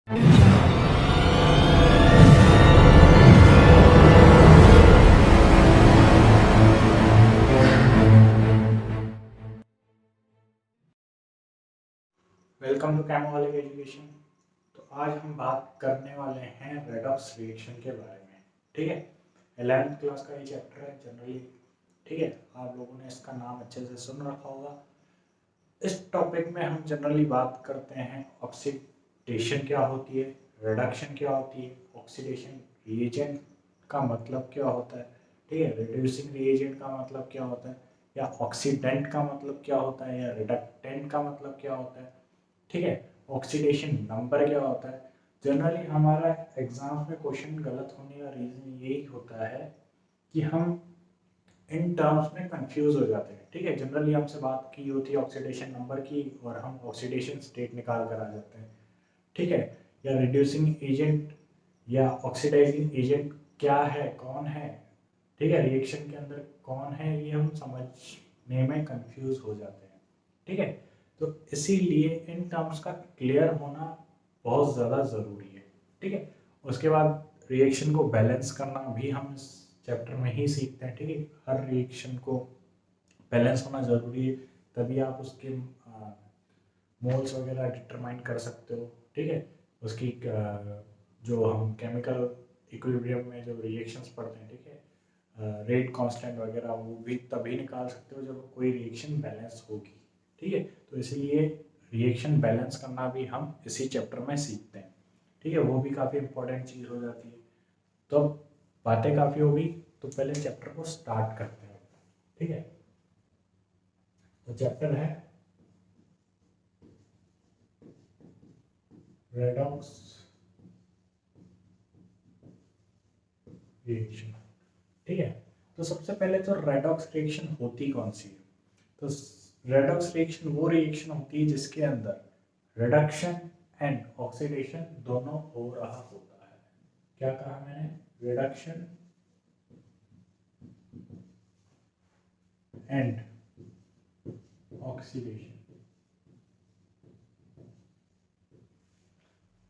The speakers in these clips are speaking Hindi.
Welcome to कैमोलिक education. तो आज हम बात करने वाले हैं रेडॉक्स रिएक्शन के बारे में। ठीक है, 11th क्लास का ये चैप्टर है जनरली। ठीक है, आप लोगों ने इसका नाम अच्छे से सुन रखा होगा। इस टॉपिक में हम जनरली बात करते हैं ऑक्सीडेशन क्या होती है, रिडक्शन क्या होती है, ऑक्सीडेशन रिएजेंट का मतलब क्या होता है, ठीक है, रिड्यूसिंग रिएजेंट का मतलब क्या होता है, या ऑक्सीडेंट का मतलब क्या होता है, या रिडक्टेंट का मतलब क्या होता है। ठीक है, ऑक्सीडेशन नंबर क्या होता है। जनरली हमारा एग्जाम में क्वेश्चन गलत होने का रीज़न यही होता है कि हम इन टर्म्स में कंफ्यूज हो जाते हैं। ठीक है, जनरली हमसे बात की होती है ऑक्सीडेशन नंबर की और हम ऑक्सीडेशन स्टेट निकाल कर आ जाते हैं। ठीक है, या रिड्यूसिंग एजेंट या ऑक्सीडाइजिंग एजेंट क्या है, कौन है, ठीक है, रिएक्शन के अंदर कौन है, ये हम समझने में कंफ्यूज हो जाते हैं। ठीक है, तो इसीलिए इन टर्म्स का क्लियर होना बहुत ज़्यादा ज़रूरी है। ठीक है, उसके बाद रिएक्शन को बैलेंस करना भी हम इस चैप्टर में ही सीखते हैं। ठीक है, हर रिएक्शन को बैलेंस होना ज़रूरी है, तभी आप उसके मोल्स वगैरह डिटरमाइन कर सकते हो। ठीक है, उसकी जो हम केमिकल इक्विलिब्रियम में जो रिएक्शंस पढ़ते हैं, ठीक है, रेट कांस्टेंट वगैरह, वो भी तभी निकाल सकते हो जब कोई रिएक्शन बैलेंस होगी। ठीक है, तो इसलिए रिएक्शन बैलेंस करना भी हम इसी चैप्टर में सीखते हैं। ठीक है, वो भी काफ़ी इंपॉर्टेंट चीज़ हो जाती है। तो अब बातें काफ़ी हो गई, तो पहले चैप्टर को स्टार्ट करते हैं। ठीक है, तो चैप्टर है रेडॉक्स रिएक्शन। ठीक है, तो सबसे पहले तो रेडॉक्स रिएक्शन होती कौन सी है। तो रेडॉक्स रिएक्शन वो रिएक्शन होती है जिसके अंदर रिडक्शन एंड ऑक्सीडेशन दोनों हो रहा होता है। क्या कहा मैंने, रिडक्शन एंड ऑक्सीडेशन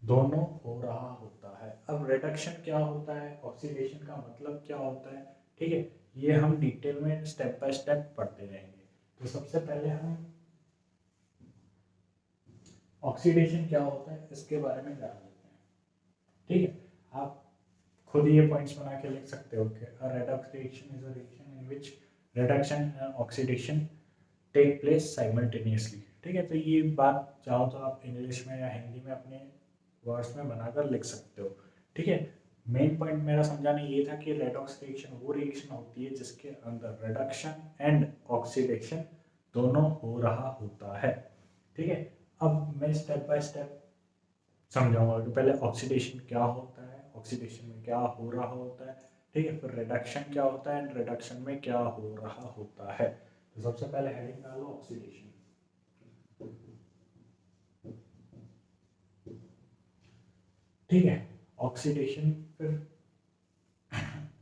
दोनों हो रहा होता है। अब रिडक्शन क्या होता है, ऑक्सीडेशन का मतलब क्या होता है, ठीक है, ये हम डिटेल में स्टेप बाय स्टेप पढ़ते रहेंगे। तो सबसे पहले हम ऑक्सीडेशन क्या होता है इसके बारे में जान लेते हैं। ठीक है, आप खुद ये पॉइंट्स बना के लिख सकते हो कि a redox reaction is a reaction in which reduction and oxidation take place simultaneously। ठीक है, तो ये बात चाहो तो आप इंग्लिश में या हिंदी में अपने वर्ड्स में बनाकर लिख सकते हो। ठीक है, मेन पॉइंट मेरा समझाना ये था कि रेडॉक्स रिएक्शन वो रिएक्शन होती है जिसके अंदर रिडक्शन एंड ऑक्सीडेशन दोनों हो रहा होता है। ठीक है, अब मैं स्टेप बाय स्टेप समझाऊंगा कि पहले ऑक्सीडेशन क्या होता है, ऑक्सीडेशन में क्या हो रहा होता है, ठीक है, फिर रिडक्शन क्या होता है एंड रिडक्शन में क्या हो रहा होता है। तो सबसे पहले हेडिंग डालो ऑक्सीडेशन। ठीक है, ऑक्सीडेशन, फिर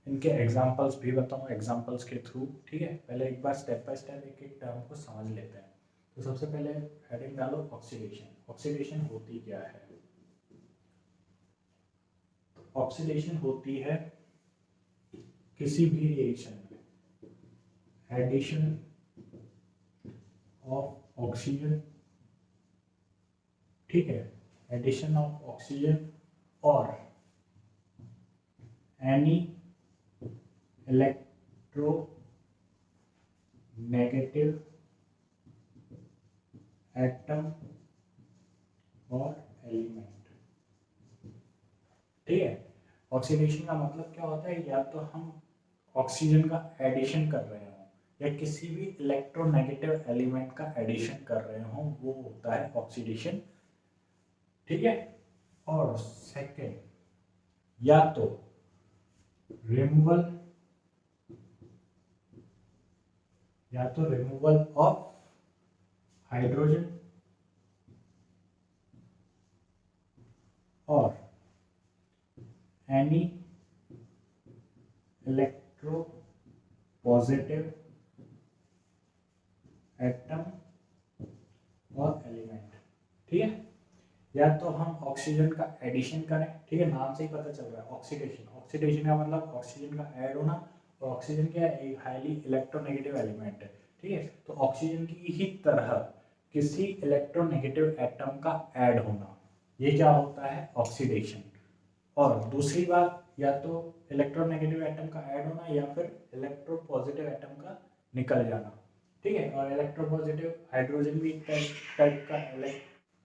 इनके एग्जांपल्स भी बताऊं एग्जांपल्स के थ्रू। ठीक है, पहले एक बार स्टेप बाय स्टेप एक एक टर्म को समझ लेते हैं। तो सबसे पहले हेडिंग डालो ऑक्सीडेशन। ऑक्सीडेशन होती क्या है। ऑक्सीडेशन होती है किसी भी रिएक्शन में एडिशन ऑफ ऑक्सीजन, ठीक है, एडिशन ऑफ ऑक्सीजन और एनी इलेक्ट्रोनेगेटिव एटम और एलिमेंट। ठीक है, ऑक्सीडेशन का मतलब क्या होता है, या तो हम ऑक्सीजन का एडिशन कर रहे हो या किसी भी इलेक्ट्रोनेगेटिव एलिमेंट का एडिशन कर रहे हो, वो होता है ऑक्सीडेशन। ठीक है, और सेकेंड, या तो रिमूवल ऑफ हाइड्रोजन और एनी इलेक्ट्रो पॉजिटिव एटम और एलिमेंट। ठीक है, या तो हम ऑक्सीजन का एडिशन करें, ठीक है, नाम से ही पता चल रहा है ऑक्सीडेशन, ऑक्सीडेशन का मतलब ऑक्सीजन का ऐड होना, और ऑक्सीजन क्या है, एक हाईली इलेक्ट्रोनेगेटिव एलिमेंट है, ठीक है, तो ऑक्सीजन की ही तरह किसी इलेक्ट्रोनेगेटिव एटम का ऐड होना, ये क्या होता है, ऑक्सीडेशन। और दूसरी बात, या तो इलेक्ट्रोनेगेटिव एटम का ऐड होना या फिर इलेक्ट्रोपॉजिटिव एटम का निकल जाना, ठीक है, और इलेक्ट्रोपॉजिटिव हाइड्रोजन भी एक टाइप का,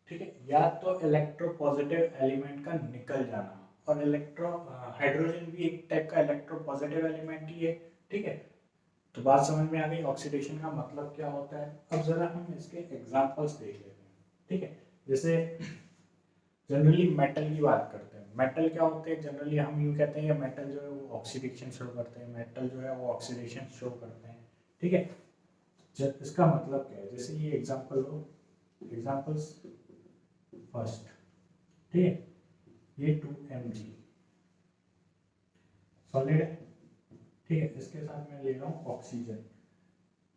ठीक है, या तो इलेक्ट्रोपॉजिटिव एलिमेंट का निकल जाना, और हाइड्रोजन भी एक टाइप का इलेक्ट्रोपॉजिटिव एलिमेंट ही है, ठीक है। तो बात समझ में आ गई ऑक्सीडेशन का मतलब क्या होता है। अब जरा हम इसके एग्जांपल्स देख लेते हैं, ठीक है। जैसे जनरली मेटल की बात करते हैं, मेटल क्या होते हैं, जनरली हम यूँ कहते हैं कि मेटल जो है वो ऑक्सीडेशन शो करते हैं, मेटल जो है वो ऑक्सीडेशन शो करते हैं, ठीक है। इसका मतलब क्या है, जैसे ये एग्जांपल हो, एग्जांपल्स फर्स्ट, ठीक है, ये 2Mg सॉलिड है, ठीक है, इसके साथ मैं ले रहा हूँ ऑक्सीजन,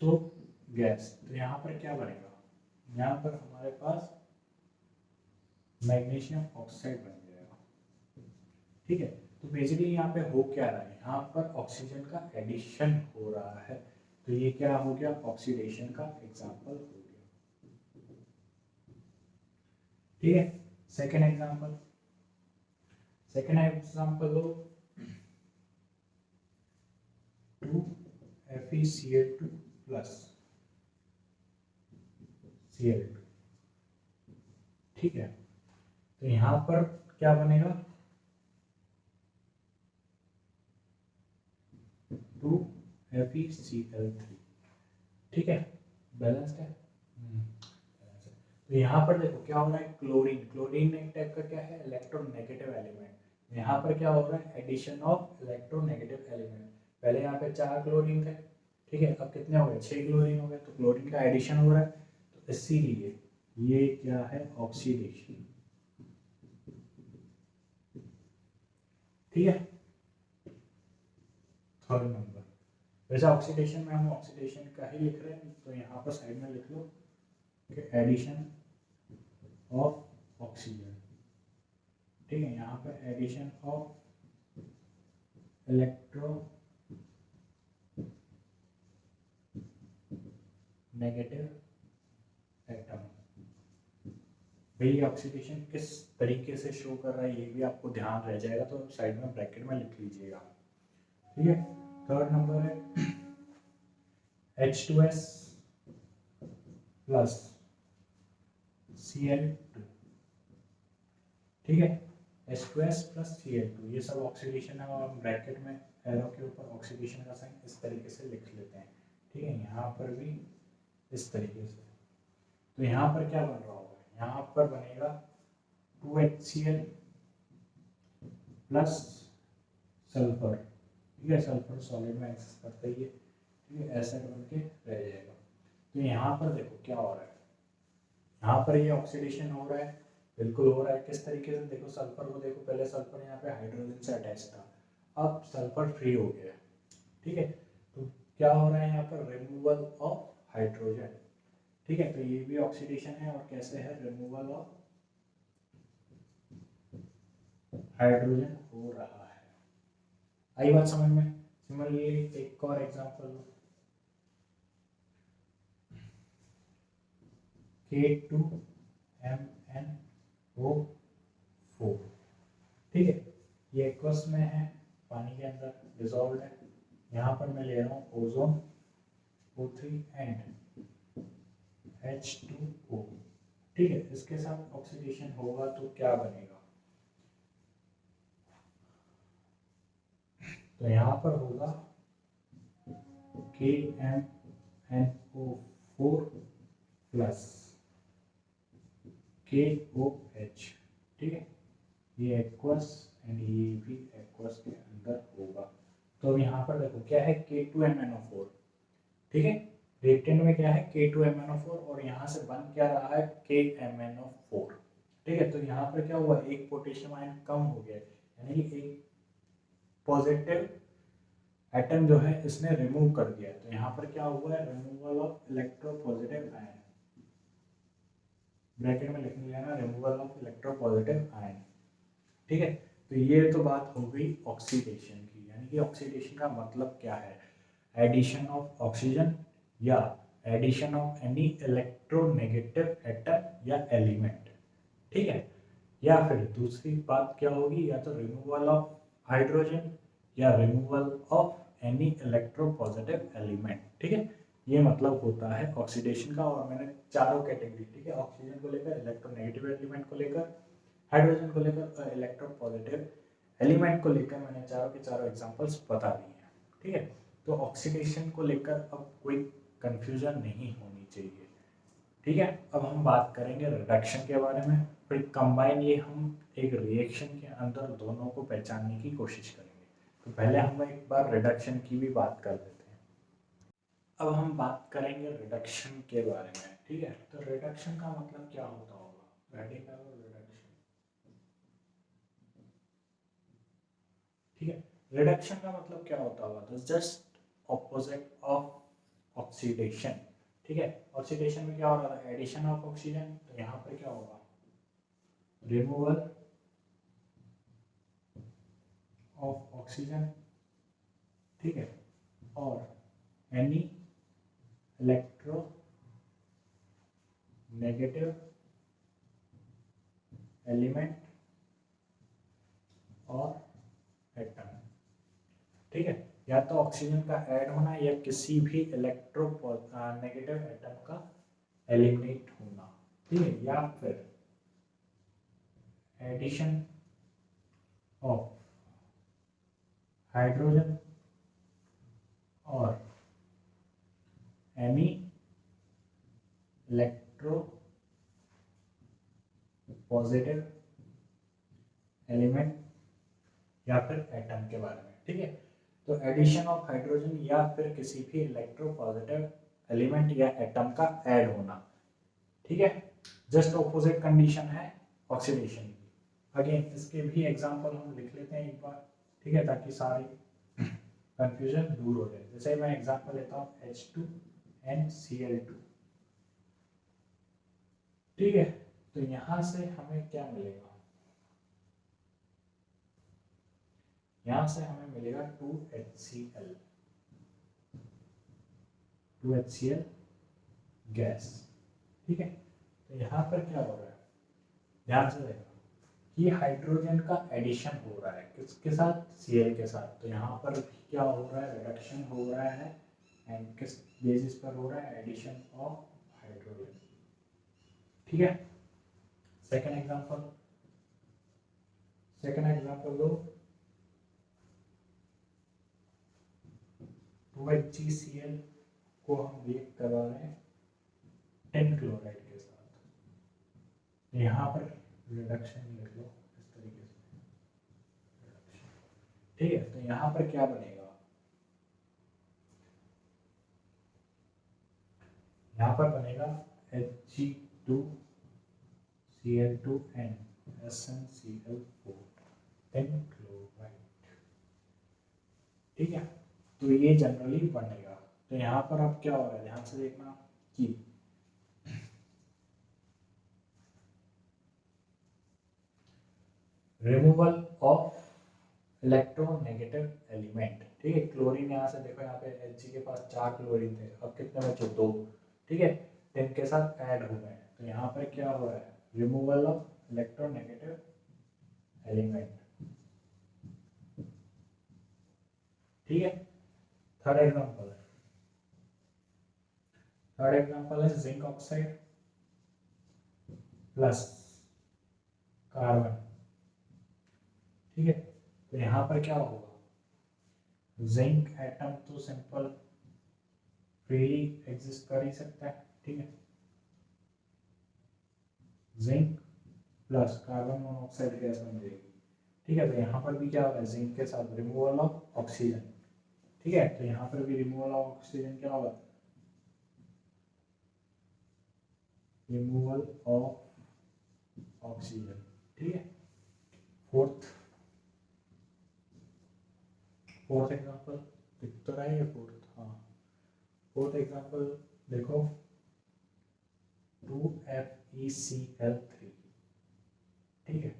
तो गैस, तो यहाँ पर क्या बनेगा, यहाँ पर हमारे पास मैग्नीशियम ऑक्साइड बन जाएगा, ठीक है। तो बेसिकली यहाँ पे हो क्या रहा है, यहाँ पर ऑक्सीजन का एडिशन हो रहा है, तो ये क्या हो गया, ऑक्सीडेशन का एग्जाम्पल हो गया, ठीक है। सेकेंड एग्जाम्पल, सेकेंड एग्जाम्पल लो 2FeCl2 प्लस Cl2, ठीक है, तो यहाँ पर क्या बनेगा, 2FeCl3, ठीक है, बैलेंस्ड है। तो यहाँ पर देखो क्या हो रहा है, क्लोरीन, क्लोरीन एक टाइप का क्या है, इलेक्ट्रोनेगेटिव एलिमेंट, यहाँ पर क्या हो रहा है, एडिशन ऑफ इलेक्ट्रोनेगेटिव एलिमेंट, पहले यहाँ पे 4 क्लोरीन थे, ठीक है, अब कितने हो गए, 6 क्लोरीन हो गए, तो क्लोरीन का एडिशन हो रहा है, तो इसीलिए ये क्या है, ऑक्सीडेशन, ठीक है। थर्ड नंबर, वैसे ऑक्सीडेशन में हम ऑक्सीडेशन का ही लिख रहे हैं, तो यहाँ पर साइड में लिख लो कि एडिशन ऑफ ऑक्सीजन, ठीक है, यहाँ पर addition of electro negative atom, भाई ऑक्सीडेशन किस तरीके से शो कर रहा है ये भी आपको ध्यान रह जाएगा, तो साइड में ब्रैकेट में लिख लीजिएगा, ठीक है। थर्ड नंबर है H2S प्लस Cl2, ठीक है, H2S प्लस Cl2, ये सब ऑक्सीडेशन है, और हम ब्रैकेट में एरो के ऊपर ऑक्सीडेशन का साइन इस तरीके से लिख लेते हैं, ठीक है, यहाँ पर भी इस तरीके से, तो यहाँ पर क्या बन रहा होगा, यहाँ पर बनेगा 2HCl प्लस सल्फर, ठीक है, सल्फर सॉलिड में एक्सेस करता ही है, ठीक है, एसिड बन के रह जाएगा। तो यहाँ पर देखो क्या हो रहा है, यहाँ पर ये ऑक्सीडेशन हो रहा है, बिल्कुल हो रहा है, किस तरीके से, देखो सल्फर को देखो, पहले सल्फर यहाँ पे हाइड्रोजन से अटैच था, अब सल्फर फ्री हो गया, ठीक है, तो क्या हो रहा है यहाँ पर, रिमूवल ऑफ हाइड्रोजन, ठीक है, तो ये भी ऑक्सीडेशन है, और कैसे है, रिमूवल ऑफ हाइड्रोजन हो रहा है, आई बात समझ में। सिमिलरली एक और एग्जांपल लो, K2MnO4, ठीक है, ये एक्वस में है, पानी के अंदर डिसॉल्व है, यहाँ पर मैं ले रहा हूँ ओजोन O3 एंड H2O, ठीक है, इसके साथ ऑक्सीडेशन होगा तो क्या बनेगा, तो यहाँ पर होगा KMnO4 प्लस KOH, ठीक है, ये एक्वस एंड ये भी एक्वस के अंदर होगा, तो अब यहाँ पर देखो क्या है, K2MnO4, ठीक है, रिएक्टेंट में क्या है, K2MnO4, और यहाँ से बन क्या रहा है, KMnO4, ठीक है, तो यहाँ पर क्या हुआ, एक पोटेशियम आयन कम हो गया, यानी कि एक पॉजिटिव एटम जो है इसने रिमूव कर दिया, तो यहाँ पर क्या हुआ है, removal of electropositive ion, bracket में लिख लेना रिमूवल ऑफ इलेक्ट्रोपॉजिटिव आयन। ठीक है, तो ये तो बात हो गई ऑक्सीडेशन की, यानी कि ऑक्सीडेशन का मतलब क्या है, एडिशन ऑफ ऑक्सीजन या addition of any electronegative atom या एलिमेंट। ठीक है, या फिर दूसरी बात क्या होगी, या तो रिमूवल ऑफ हाइड्रोजन या removal of any electropositive element. ठीक है, ये मतलब होता है ऑक्सीडेशन का। और मैंने चारों कैटेगरी, ठीक है, ऑक्सीजन को लेकर, इलेक्ट्रोनेगेटिव एलिमेंट को लेकर, हाइड्रोजन को लेकर और इलेक्ट्रोपॉजिटिव एलिमेंट को लेकर मैंने चारों के चारों एग्जांपल्स बता दिए हैं। ठीक है, तो ऑक्सीडेशन को लेकर अब कोई कंफ्यूजन नहीं होनी चाहिए। ठीक है, अब हम बात करेंगे रिडक्शन के बारे में। फिर कंबाइन ये हम एक रिएक्शन के अंदर दोनों को पहचानने की कोशिश करेंगे। तो पहले हम एक बार रिडक्शन की भी बात कर लेते हैं। अब हम बात करेंगे रिडक्शन के बारे में। ठीक है, तो रिडक्शन का मतलब क्या होता होगा, रेडिकल रिडक्शन। ठीक है, रिडक्शन का मतलब क्या होता होगा, तो जस्ट ऑपोजिट ऑफ ऑक्सीडेशन। ठीक है, ऑक्सीडेशन में क्या हो रहा है, एडिशन ऑफ ऑक्सीजन, तो यहाँ पर क्या होगा, रिमूवल ऑफ ऑक्सीजन। ठीक है, और एनी इलेक्ट्रो नेगेटिव एलिमेंट और एटम। ठीक है, या तो ऑक्सीजन का ऐड होना या किसी भी इलेक्ट्रो नेगेटिव एटम का एलिमिनेट होना। ठीक है, या फिर एडिशन ऑफ हाइड्रोजन और एनी इलेक्ट्रो पॉजिटिव एलिमेंट या फिर एटम के बारे में। ठीक है, तो एडिशन ऑफ हाइड्रोजन या फिर किसी भी इलेक्ट्रो पॉजिटिव एलिमेंट या एटम का ऐड होना। ठीक है, जस्ट ऑपोजिट कंडीशन है ऑक्सीडेशन की। अगेन इसके भी एग्जांपल हम लिख लेते हैं एक बार। ठीक है, ताकि सारी कंफ्यूजन दूर हो जाए। जैसे मैं एग्जांपल लेता हूँ H2NCl2। ठीक है, तो यहां से हमें क्या मिलेगा, यहां से हमें मिलेगा 2HCl, 2HCl गैस। ठीक है, तो यहाँ पर क्या हो रहा है, ध्यान से देखो कि हाइड्रोजन का एडिशन हो रहा है किसके साथ, Cl के साथ। तो यहाँ पर क्या हो रहा है, रिडक्शन हो रहा है, एंड किस बेसिस पर हो रहा है, एडिशन ऑफ हाइड्रोजन। ठीक है, सेकंड एग्जांपल, लो 2HgCl को हम रिएक्ट करवा रहे हैं टिन क्लोराइड के साथ। यहाँ पर रिडक्शन लिख लो इस तरीके से, ठीक है। तो यहाँ पर क्या बनेगा, यहाँ पर बनेगा Hg2Cl2n SnCl4 टिन क्लोराइड। ठीक है, तो ये जनरली बनेगा। तो यहाँ पर अब क्या हो रहा है, ध्यान से देखना कि रिमूवल ऑफ इलेक्ट्रोनेगेटिव एलिमेंट। ठीक है, क्लोरीन यहाँ से देखो, यहाँ पे Hg के पास 4 क्लोरीन थे, अब कितने बचे, 2। ठीक है, टिन के साथ ऐड हो गए। तो यहाँ पर क्या हो रहा है, रिमूवल ऑफ इलेक्ट्रोनेगेटिव एलिमेंट। ठीक है, थर्ड एग्जांपल है जिंक ऑक्साइड प्लस कार्बन। ठीक है, तो यहाँ पर क्या होगा, जिंक एटम तो सिंपल फ्रीली एग्जिस्ट कर ही सकता है। ठीक है, zinc plus carbon monoxide gas बन जाएगी। ठीक है, तो यहाँ पर भी क्या होगा, जिंक के साथ रिमूवल ऑफ ऑक्सीजन। ठीक है, तो यहाँ पर भी रिमूवल ऑफ ऑक्सीजन क्या होगा, रिमूवल ऑफ ऑक्सीजन। ठीक है, फोर्थ एग्जांपल दिख तो रहा है, फोर्थ, हाँ, फोर्थ एग्जांपल देखो 2Fe FeCl3, ठीक है,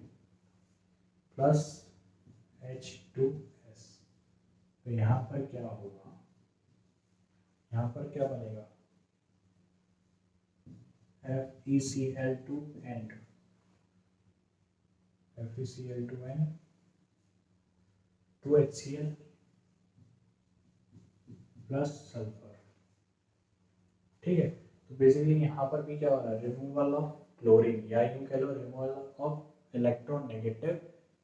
प्लस H2S। तो यहाँ पर क्या होगा, यहाँ पर क्या बनेगा, FeCl2 and FeCl2 and 2HCl plus sulphur, ठीक है। तो बेसिकली यहाँ पर भी क्या हो रहा है, रिमूवल ऑफ क्लोरीन, या यूँ कह लो रिमूवल ऑफ इलेक्ट्रोनेगेटिव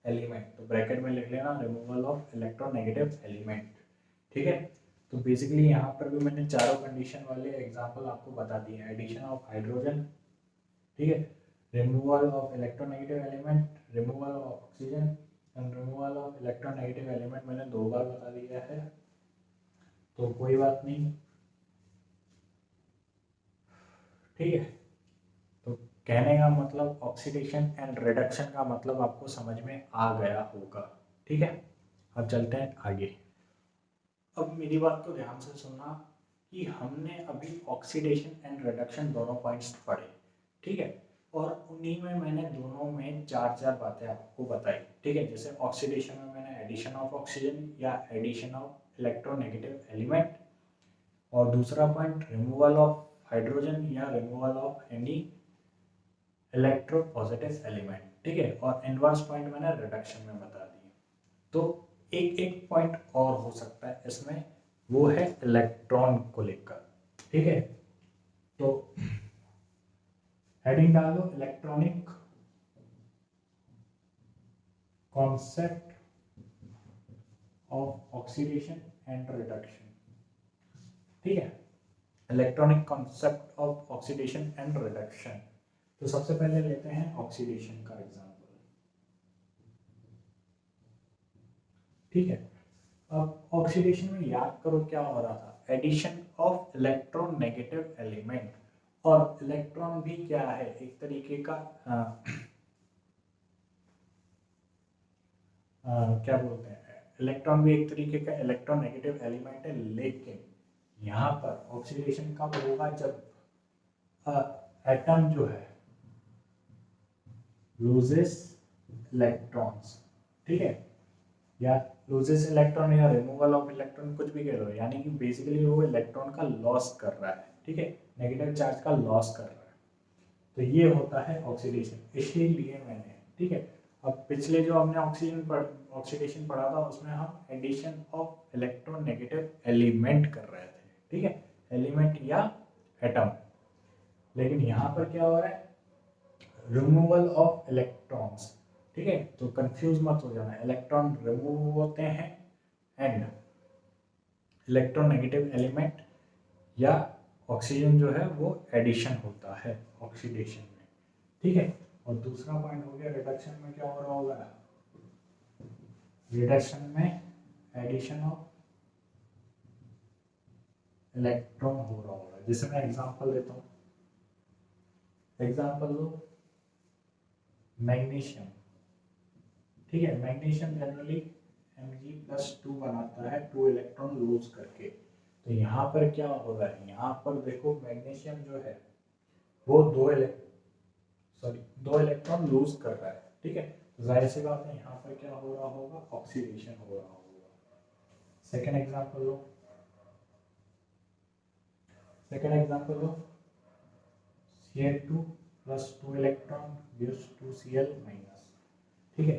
एलिमेंट। तो ब्रैकेट में लिख लेना रिमूवल ऑफ इलेक्ट्रोनेगेटिव एलिमेंट, ठीक है। तो बेसिकली यहाँ पर भी मैंने चारों कंडीशन वाले एग्जांपल आपको बता दिए हैं। एडिशन ऑफ हाइड्रोजन, ठीक है, removal of electronegative element, removal of oxygen and removal of electronegative element मैंने 2 बार बता दिया है, तो कोई बात नहीं, ठीक है। तो कहने का मतलब ऑक्सीडेशन एंड रिडक्शन का मतलब आपको समझ में आ गया होगा, ठीक है। अब चलते हैं आगे। अब मेरी बात को ध्यान से सुनना कि हमने अभी ऑक्सीडेशन एंड रिडक्शन दोनों पॉइंट्स पढ़े, ठीक है, और उन्हीं में मैंने दोनों में 4 बातें आपको बताई, ठीक है। जैसे ऑक्सीडेशन में मैंने एडिशन ऑफ ऑक्सीजन या एडिशन ऑफ इलेक्ट्रोनेगेटिव एलिमेंट, और दूसरा पॉइंट रिमूवल ऑफ हाइड्रोजन या removal of any electro positive element, ठीक है, और इनवर्स पॉइंट मैंने रिडक्शन में बता दिए। तो एक पॉइंट और हो सकता है इसमें, वो है इलेक्ट्रॉन को लेकर, ठीक है। तो हेडिंग डाल दो electronic concept of oxidation and reduction, ठीक है, electronic concept of oxidation and reduction. तो सबसे पहले लेते हैं ऑक्सीडेशन का एग्जांपल, ठीक है। अब ऑक्सीडेशन में याद करो क्या हो रहा था, एडिशन ऑफ इलेक्ट्रोनेगेटिव एलिमेंट, और इलेक्ट्रॉन भी क्या है, एक तरीके का क्या बोलते हैं, इलेक्ट्रॉन भी एक तरीके का इलेक्ट्रोनेगेटिव एलिमेंट है, लेकिन यहाँ पर ऑक्सीडेशन कब होगा, जब एटम जो है लूजेस इलेक्ट्रॉन्स, ठीक है, या लूजेस इलेक्ट्रॉन या रिमूवल ऑफ इलेक्ट्रॉन, कुछ भी कह लो, यानी कि बेसिकली वो इलेक्ट्रॉन का लॉस कर रहा है, ठीक है, नेगेटिव चार्ज का लॉस कर रहा है। तो ये होता है ऑक्सीडेशन, इसीलिए मैंने, ठीक है। अब पिछले जो हमने ऑक्सीडेशन पढ़ा था उसमें हम एडिशन ऑफ इलेक्ट्रोनेगेटिव एलिमेंट कर रहे थे, ठीक है, एलिमेंट या एटम। लेकिन यहाँ पर क्या हो रहा है, रिमूवल ऑफ इलेक्ट्रॉन्स, ठीक है। तो कंफ्यूज मत हो जाना, इलेक्ट्रॉन रिमूव होते हैं एंड इलेक्ट्रोनेगेटिव एलिमेंट या ऑक्सीजन जो है वो एडिशन होता है ऑक्सीडेशन में, ठीक है। और दूसरा पॉइंट हो गया रिडक्शन में क्या हो रहा होगा, रिडक्शन में एडिशन ऑफ इलेक्ट्रॉन हो रहा होगा। जैसे मैं एग्जांपल देता हूँ, एग्जांपल लो मैग्नीशियम, ठीक है, मैग्नीशियम जनरली Mg+2 बनाता है 2 इलेक्ट्रॉन लूज करके। तो यहाँ पर क्या हो रहा है, यहाँ पर देखो मैग्नीशियम जो है वो 2 इलेक्ट्रॉन लूज कर रहा है, ठीक है। जाहिर सी बात है यहाँ पर क्या हो रहा होगा, ऑक्सीडेशन हो रहा होगा। सेकेंड एग्जांपल लो, Cl2+2 इलेक्ट्रॉन गिव्स 2Cl-, ठीक है।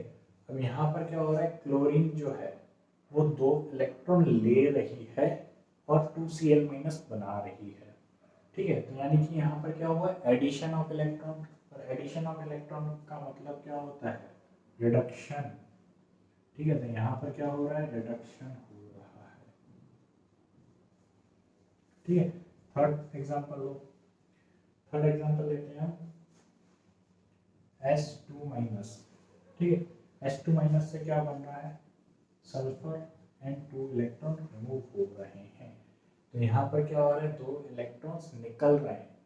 अब यहाँ पर क्या हो रहा है, क्लोरीन जो है वो 2 इलेक्ट्रॉन ले रही है और 2Cl- बना रही है, ठीक है। तो यानी कि यहाँ पर क्या हुआ, एडिशन ऑफ इलेक्ट्रॉन, और एडिशन ऑफ इलेक्ट्रॉन का मतलब क्या होता है, रिडक्शन, ठीक है। तो यहाँ पर क्या हो रहा है, रिडक्शन हो रहा है, ठीक है। थर्ड एग्जांपल लो, थर्ड एग्जांपल लेते हैं हम H2-, ठीक है। H2- से क्या बन रहा है, सल्फर एंड 2 इलेक्ट्रॉन रिमूव हो रहे हैं। तो यहाँ पर क्या हो रहा है, 2 इलेक्ट्रॉन्स निकल रहे हैं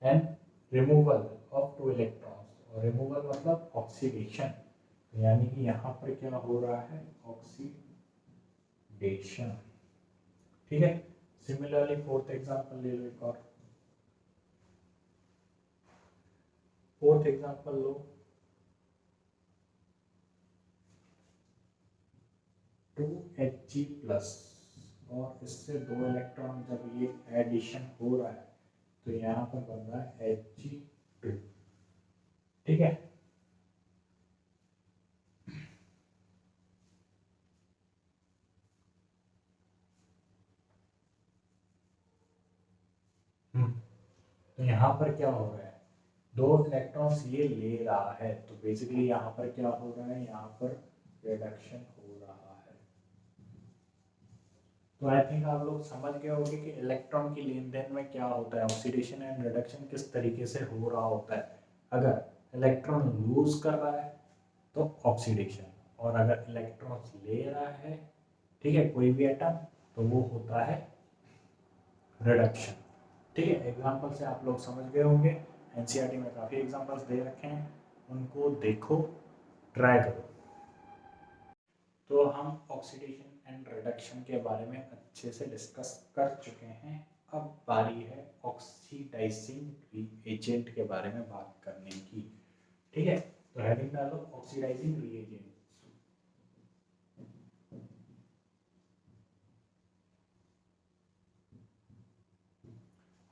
एंड रिमूवल ऑफ 2 इलेक्ट्रॉन्स, और रिमूवल मतलब ऑक्सीडेशन। तो यानी कि यहाँ पर क्या हो रहा है, ऑक्सीडेशन, ठीक है। सिमिलरली फोर्थ एग्जांपल ले लो एक और, फोर्थ एग्जांपल लो, 2Hg प्लस, और इससे 2 इलेक्ट्रॉन जब ये एडिशन हो रहा है तो यहाँ पर बन रहा है Hg2, ठीक है। तो यहाँ पर क्या हो रहा है, 2 इलेक्ट्रॉन्स ये ले रहा है, तो बेसिकली यहाँ पर क्या हो रहा है, यहाँ पर रिडक्शन हो रहा है। तो आई थिंक आप लोग समझ गए होंगे कि इलेक्ट्रॉन की लेन देन में क्या होता है, ऑक्सीडेशन एंड रिडक्शन किस तरीके से हो रहा होता है। अगर इलेक्ट्रॉन लूज कर रहा है तो ऑक्सीडेशन, और अगर इलेक्ट्रॉन्स ले रहा है, ठीक है, कोई भी एटम, तो वो होता है रिडक्शन, ठीक है। एग्जाम्पल से आप लोग समझ गए होंगे, एनसीईआरटी में काफ़ी एग्जाम्पल्स दे रखे हैं, उनको देखो, ट्राई करो। तो हम ऑक्सीडेशन एंड रिडक्शन के बारे में अच्छे से डिस्कस कर चुके हैं। अब बारी है ऑक्सीडाइजिंग एजेंट के बारे में बात करने की, ठीक है। तो हेडिंग डालो ऑक्सीडाइजिंग रिएजेंट।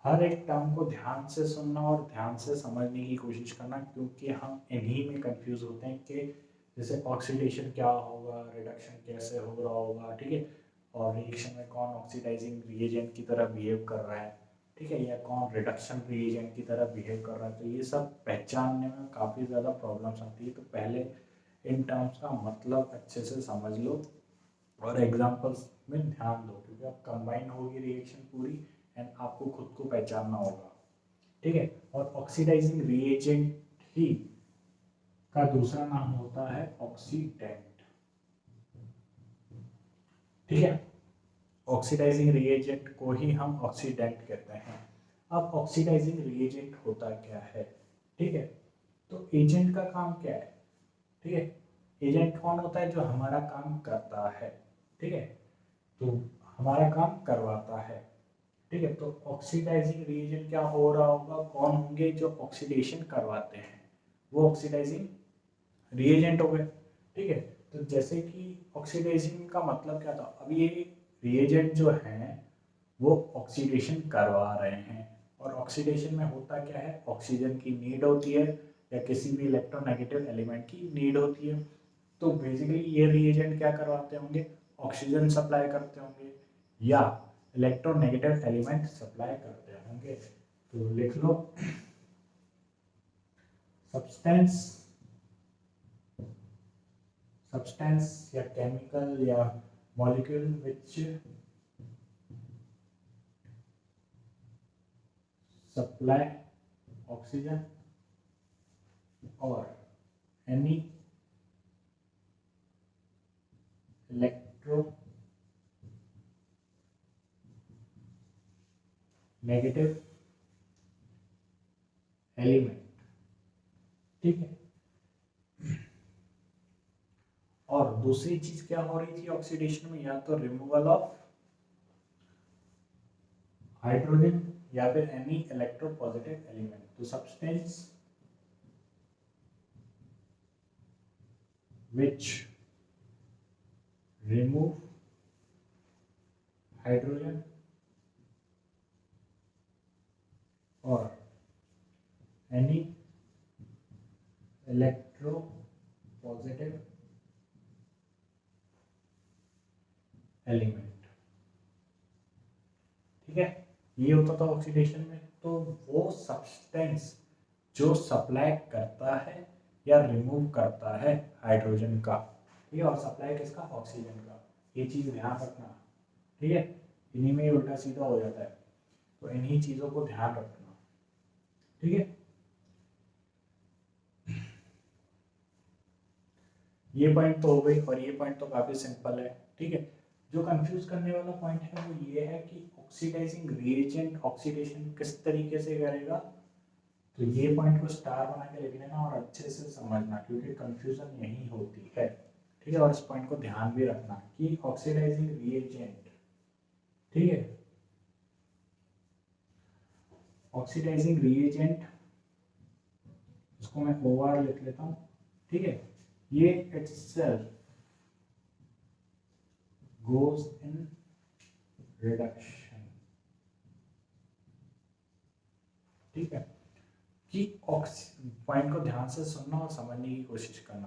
हर एक टर्म को ध्यान से सुनना और ध्यान से समझने की कोशिश करना, क्योंकि हम इन्हीं में कंफ्यूज होते हैं कि जैसे ऑक्सीडेशन क्या होगा, रिडक्शन कैसे हो रहा होगा, ठीक है, और रिएक्शन में कौन ऑक्सीडाइजिंग रिएजेंट की तरह बिहेव कर रहा है, ठीक है, या कौन रिडक्शन रिएजेंट की तरह बिहेव कर रहा है। तो ये सब पहचानने में काफ़ी ज़्यादा प्रॉब्लम्स आती है। तो पहले इन टर्म्स का मतलब अच्छे से समझ लो और एग्जाम्पल्स में ध्यान दो, क्योंकि अब कंबाइन होगी रिएक्शन पूरी एंड आपको खुद को पहचानना होगा, ठीक है। और ऑक्सीडाइजिंग रिएजेंट ही का दूसरा नाम होता है ऑक्सीडेंट, ठीक है। ऑक्सीडाइजिंग रिएजेंट को ही हम ऑक्सीडेंट कहते हैं। अब ऑक्सीडाइजिंग रिएजेंट होता क्या है, ठीक है। तो एजेंट का काम क्या है, ठीक है। एजेंट कौन होता है, जो हमारा काम करता है, ठीक है, तो हमारा काम करवाता है, ठीक है। तो ऑक्सीडाइजिंग रिएजेंट क्या हो रहा होगा, कौन होंगे जो ऑक्सीडेशन करवाते हैं, वो ऑक्सीडाइजिंग रिएजेंट हो गए, ठीक है। तो जैसे कि ऑक्सीडेशन का मतलब क्या था, अब ये रिएजेंट जो हैं वो ऑक्सीडेशन करवा रहे हैं, और ऑक्सीडेशन में होता क्या है, ऑक्सीजन की नीड होती है या किसी भी इलेक्ट्रोनेगेटिव एलिमेंट की नीड होती है। तो बेसिकली ये रिएजेंट क्या करवाते होंगे, ऑक्सीजन सप्लाई करते होंगे या इलेक्ट्रोनेगेटिव एलिमेंट सप्लाई करते होंगे। तो लिख लो सब्सटेंस, सब्सटेंस या केमिकल या मॉलिक्यूल विच सप्लाई ऑक्सीजन और any electronegative एलिमेंट, ठीक है। और दूसरी चीज क्या हो रही थी ऑक्सीडेशन में, या तो रिमूवल ऑफ हाइड्रोजन या फिर एनी इलेक्ट्रोपॉजिटिव एलिमेंट। तो substance which remove hydrogen or any electropositive element, ठीक है। ये होता था ऑक्सीडेशन में। तो वो सब्सटेंस जो सप्लाई करता है या रिमूव करता है हाइड्रोजन का, ठीक है, और सप्लाई किसका, ऑक्सीजन का। ये चीज ध्यान रखना, ठीक है, इन्हीं में उल्टा सीधा हो जाता है, तो इन्हीं चीजों को ध्यान रखना, ठीक है। ये पॉइंट तो हो गई, और ये पॉइंट तो काफी सिंपल है, ठीक है। जो कंफ्यूज करने वाला पॉइंट है वो ये है कि ऑक्सीडाइजिंग रिएजेंट ऑक्सीडेशन किस तरीके से करेगा। तो ये पॉइंट को स्टार बना के लिख लेना और अच्छे से समझना, क्योंकि कंफ्यूजन यही होती है, ठीक है। और इस पॉइंट को ध्यान भी रखना कि ऑक्सीडाइजिंग रिएजेंट, ठीक है, ऑक्सीडाइजिंग रिएजेंट उसको मैं OR लिख लेता हूँ, ठीक है। ये itself goes in reduction, ठीक है। कि पॉइंट को ध्यान से सुनना और समझने की कोशिश करना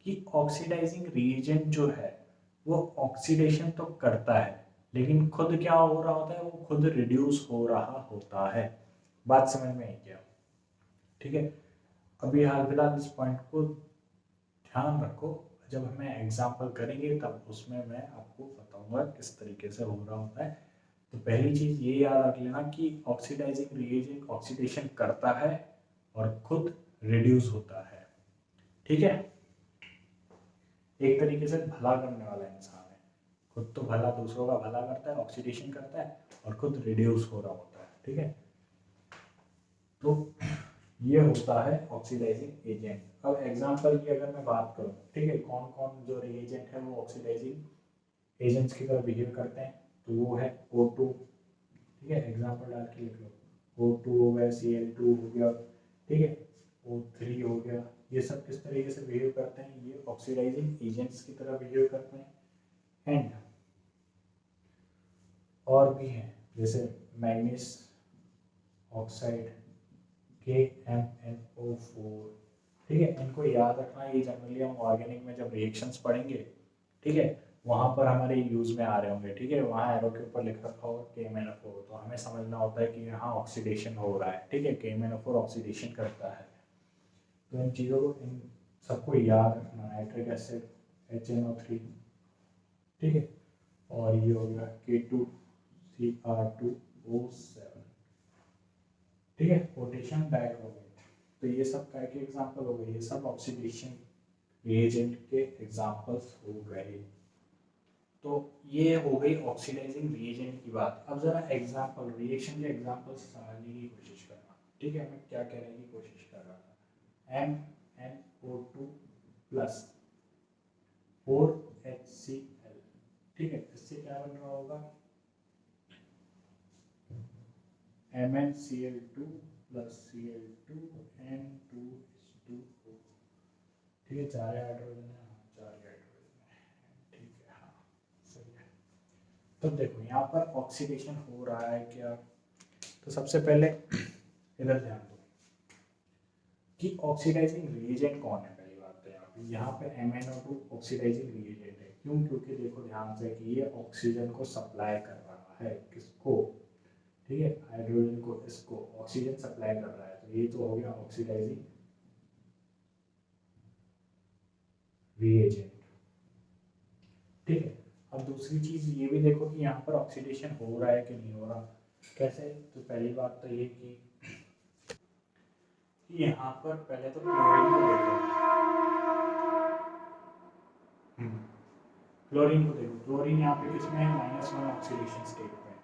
कि ऑक्सीडाइजिंग रिएजेंट जो है वो ऑक्सीडेशन तो करता है, लेकिन खुद क्या हो रहा होता है, वो खुद रिड्यूस हो रहा होता है। बात समझ में आई क्या? ठीक है। अभी हाल फिलहाल इस पॉइंट को ध्यान रखो, जब हमें एग्जाम्पल करेंगे तब उसमें मैं आपको बताऊंगा किस तरीके से हो रहा होता है। तो पहली चीज़ ये याद रख लेना कि ऑक्सीडाइजिंग रिएजेंट ऑक्सीडेशन करता है और खुद रिड्यूस होता है, ठीक है। एक तरीके से भला करने वाला इंसान है, खुद तो भला दूसरों का भला करता है, ऑक्सीडेशन करता है और खुद रिड्यूस हो रहा होता है, ठीक है। तो ये होता है ऑक्सीडाइजिंग एजेंट। अब एग्जांपल की अगर मैं बात करूं, ठीक है, कौन कौन जो रिएजेंट है वो ऑक्सीडाइजिंग एजेंट्स की तरह बिहेव करते हैं, तो वो है O2, ठीक है, एग्जांपल डाल के लिख लो। O2 हो गया, Cl2 हो गया, ठीक है, O3 हो गया। ये सब किस तरीके से बिहेव करते हैं, ये ऑक्सीडाइजिंग एजेंट्स की तरह बिहेव करते हैं। एंड और भी हैं जैसे मैग्नीज ऑक्साइड KMnO4, ठीक है। इनको याद रखना, ये जनरली हम ऑर्गेनिक में जब रिएक्शंस पढ़ेंगे, ठीक है, वहाँ पर हमारे यूज में आ रहे होंगे, ठीक है। वहाँ एरो के ऊपर लिख रखा होगा KMnO4, तो हमें समझना होता है कि यहाँ ऑक्सीडेशन हो रहा है, ठीक है, KMnO4 ऑक्सीडेशन करता है। तो इन चीज़ों को, इन सबको याद रखना। नाइट्रिक एसिड HNO3, ठीक है, और ये हो गया K2Cr2O7, ठीक है, पोटेशियम डाइक्रोमेट। तो ये सब क्या के एग्जांपल हो गए, ये सब ऑक्सीडेशन रिएजेंट के एग्जांपल्स हो गए। तो ये हो गई ऑक्सीडाइजिंग रिएजेंट की बात। अब जरा एग्जांपल, रिएक्शन के एग्जांपल्स समझने की कोशिश करना, ठीक है। मैं क्या कहने की कोशिश कर रहा था, MnO2 प्लस 4HCl, ठीक है, इससे क्या बन रहा होगा, MnCl2 प्लस Cl2N2H2O, ठीक है, 4 हाइड्रोजन है, 4 हाइड्रोजन है, ठीक है, हाँ सही है। तो देखो यहाँ पर ऑक्सीडेशन हो रहा है क्या, तो सबसे पहले इधर ध्यान दो कि ऑक्सीडाइजिंग रिएजेंट कौन है। पहली बात तो यहाँ पे MnO2 ऑक्सीडाइजिंग रिएजेंट है, क्यों, क्योंकि देखो ध्यान से कि ये ऑक्सीजन को सप्लाई कर रहा है, किसको, ठीक है, हाइड्रोजन को, इसको ऑक्सीजन सप्लाई कर रहा है, तो ये तो हो गया ऑक्सीडाइजिंग रिएजेंट, ठीक है। अब दूसरी चीज ये भी देखो कि यहाँ पर ऑक्सीडेशन हो रहा है कि नहीं हो रहा, कैसे, तो पहली बात तो ये कि यहाँ पर पहले तो क्लोरीन को देखो, क्लोरीन को देखो, क्लोरीन यहाँ पे किसमें है, -1 ऑक्सीडेशन स्टेट में,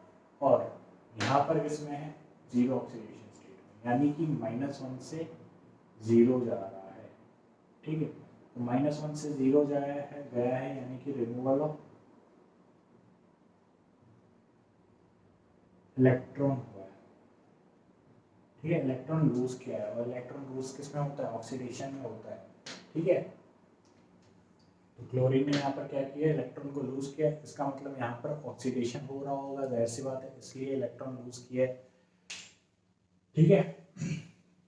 और यहाँ पर किसमें है, 0 ऑक्सीडेशन स्टेट में, यानी कि -1 से 0 जा रहा है, ठीक है। तो -1 से 0 गया है यानी कि रिमूवल ऑफ इलेक्ट्रॉन हुआ है, ठीक है, इलेक्ट्रॉन लूज किया है, और इलेक्ट्रॉन लूज किसमें होता है, ऑक्सीडेशन में होता है, ठीक है। तो क्लोरीन ने यहाँ पर क्या किया, इलेक्ट्रॉन को लूज किया, इसका मतलब यहाँ पर ऑक्सीडेशन हो रहा होगा, जाहिर सी बात है, इसलिए इलेक्ट्रॉन लूज किया है, ठीक है।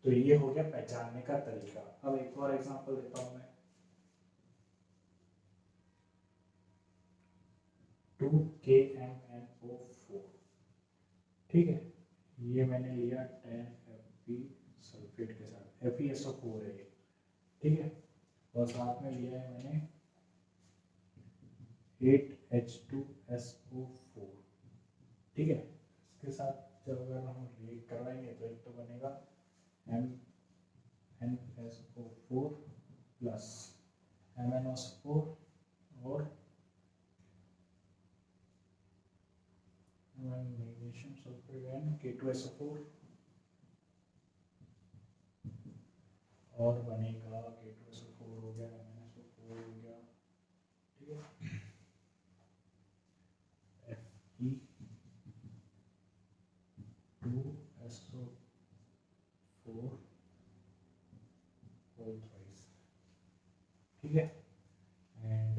तो ये हो गया पहचानने का तरीका। अब एक और एग्जांपल देता हूँ मैं, 2KMnO4, ठीक है, ये मैंने लिया 10Fe सल्फेट के साथ, FeSO4 है ये, ठीक है, और साथ में लिया है मैंने 8H2SO4, ठीक है। इसके साथ जब अगर हम रिएक्ट करवाएंगे तो एक तो बनेगा MnSO4 प्लस MnO4 और मैग्नीशियम सल्फेट एंड K2SO4, और बनेगा K2SO4 हो गया, MnSO4 हो गया, ठीक है, Fe2SO4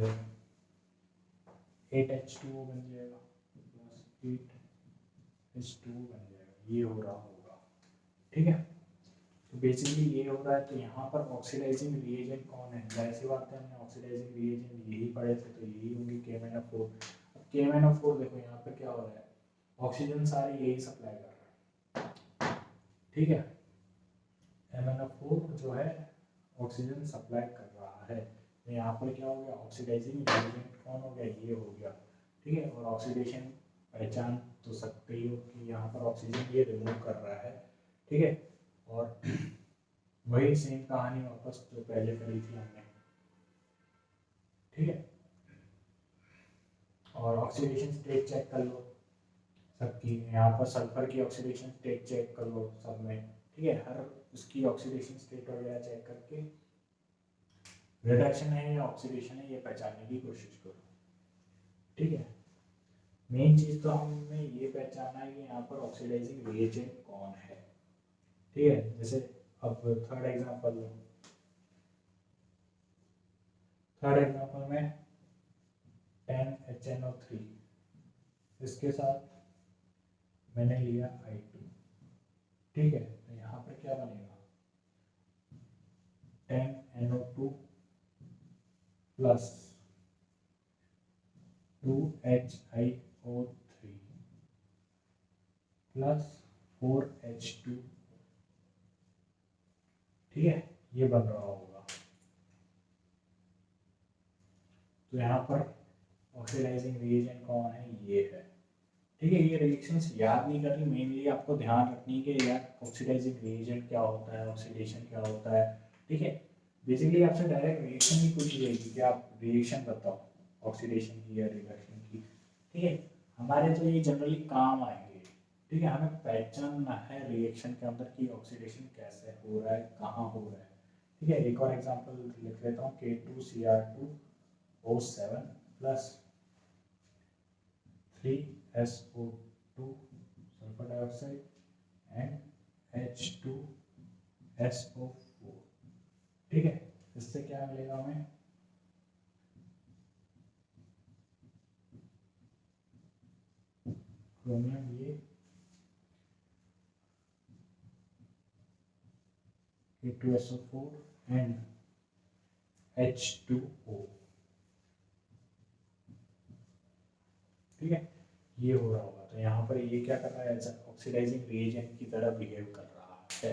जाएगा, 8H2O बन जाएगा प्लस 8H2O बन जाएगा, ये हो रहा होगा। ठीक है, तो बेसिकली ये हो रहा है। तो यहाँ पर ऑक्सीडाइजिंग रिएजेंट कौन है, जाहिर सी बात है हमने ऑक्सीडाइजिंग रिएजेंट यही पढ़े थे, तो यही होंगे KMnO4। अब KMnO4 देखो यहाँ पर क्या हो रहा है, ऑक्सीजन सारे यही सप्लाई कर रहा है। ठीक है, MnO4 जो है ऑक्सीजन सप्लाई कर रहा है। तो यहाँ पर क्या हो गया, ऑक्सीडाइजिंग रिएजेंट कौन हो गया, ये हो गया। ठीक है, और ऑक्सीडेशन पहचान तो सकते ही हो कि यहाँ पर ऑक्सीजन ये रिमूव कर रहा है। ठीक है, और वही सेम कहानी वापस जो पहले करी थी हमने। ठीक है, और ऑक्सीडेशन स्टेट चेक कर लो सबकी, यहाँ पर सल्फर की ऑक्सीडेशन स्टेट चेक कर लो सब में। ठीक है, हर उसकी ऑक्सीडेशन स्टेट वगैरह चेक करके रिडक्शन है या ऑक्सीडेशन है ये पहचानने की कोशिश करो। ठीक है, मेन चीज़ तो हमें ये पहचानना है कि यहाँ पर ऑक्सीडाइजिंग रिएजेंट कौन है। ठीक है, जैसे अब थर्ड एग्जांपल लो, थर्ड एग्जांपल में 10HNO3, इसके साथ मैंने लिया I2। ठीक है, तो यहाँ पर क्या बनेगा, 10NO2 plus 2HiO3 plus 4H2। ठीक है, ये बन रहा होगा। तो यहाँ पर ऑक्सीडाइजिंग रिएजेंट कौन है, ये है। ठीक है, ये रिएक्शंस याद नहीं करनी, मेनली आपको ध्यान रखनी है कि यार ऑक्सीडाइजिंग रिएजेंट क्या होता है, ऑक्सीडेशन क्या होता है। ठीक है, बेसिकली आपसे डायरेक्ट रिएक्शन ही पूछी जाएगी कि आप रिएक्शन बताओ ऑक्सीडेशन की या रिडक्शन की। ठीक है, हमारे तो ये जनरली काम आएंगे। ठीक है, हमें पहचानना है रिएक्शन के अंदर की ऑक्सीडेशन कैसे हो रहा है, कहाँ हो रहा है। ठीक है, एक और एग्जांपल लिख लेता हूँ, K2Cr2O7 plus 3SO2 sulphur dioxide and H2SO4। ठीक है, इससे क्या मिलेगा हमें, क्रोमियम ये K2SO4 एंड H2O। ठीक है, ये हो रहा होगा। तो यहाँ पर ये क्या कर रहा है, ऑक्सीडाइजिंग रिएजेंट की तरह बिहेव कर रहा है।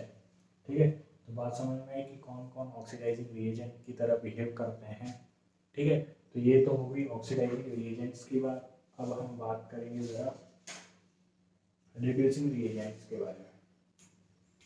ठीक है, तो बात समझ में आई कि कौन कौन ऑक्सीडाइजिंग रिएजेंट की तरह बिहेव करते हैं। ठीक है, तो ये तो हो गई ऑक्सीडाइजिंग रिएजेंट्स की बात। अब हम बात करेंगे जरा रिड्यूसिंग रिएजेंट्स के बारे में।